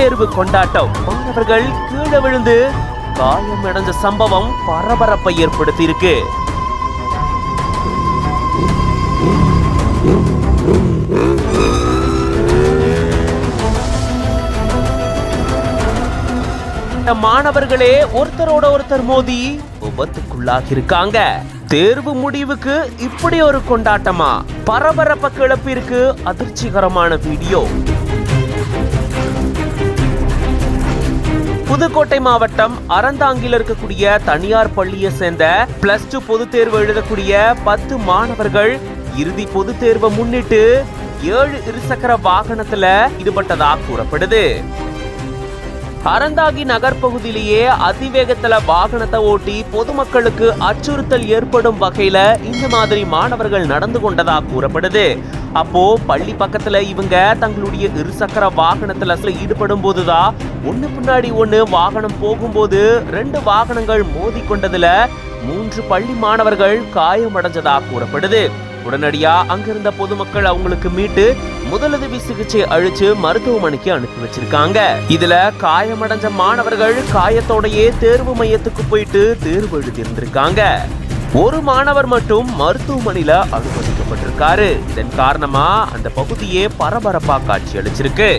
தேர்வு கொண்டாட்டம். மாணவர்கள் கீழே விழுந்து காயமடைஞ்ச சம்பவம் பரபரப்பை ஏற்படுத்தி இருக்கு. மாணவர்களே ஒருத்தரோட ஒருத்தர் மோதி விபத்துக்குள்ளாகி இருக்காங்க. தேர்வு முடிவுக்கு இப்படி ஒரு கொண்டாட்டமா? பரபரப்ப கிளப்பிற்கு அதிர்ச்சிகரமான வீடியோ. புதுக்கோட்டை மாவட்டம் அறந்தாங்கில் இருக்கக்கூடிய தனியார் பள்ளியை சேர்ந்த +2 பொது தேர்வு எழுதக்கூடிய 10 மாணவர்கள் இறுதி பொது தேர்வை முன்னிட்டு 7 இருசக்கர வாகனத்துல ஈடுபட்டதாக கூறப்படுது. அறந்தாங்கி நகர் பகுதியிலேயே அதிவேகத்துல வாகனத்தை ஓட்டி பொதுமக்களுக்கு அச்சுறுத்தல் ஏற்படும் வகையில இந்த மாதிரி மாணவர்கள் நடந்து கொண்டதா கூறப்படுது. அப்போ பள்ளி பக்கத்துல இவங்க தங்களுடைய இருசக்கர வாகனத்துல ஈடுபடும் போதுதான் ஒண்ணு பின்னாடி ஒண்ணு வாகனம் போகும்போது 2 வாகனங்கள் மோதி கொண்டதுல 3 பள்ளி மாணவர்கள் காயமடைஞ்சதா கூறப்படுது. உடனடியா அங்கிருந்த பொதுமக்கள் அவங்களுக்கு மீட்டு முதலுதவி சிகிச்சை அளிச்சு மருத்துவமனைக்கு அனுப்பி வச்சிருக்காங்க. இதுல காயமடைஞ்ச மாணவர்கள் காயத்தோடையே தேர்வு மையத்துக்கு போயிட்டு தேர்வு எழுதியிருந்திருக்காங்க. ஒரு மாணவர் மட்டும் மருத்துவமனையில அனுமதிக்கப்பட்டிருக்காரு. இதன் காரணமா அந்த பகுதியே பரபரப்பா காட்சி அளிச்சிருக்கு.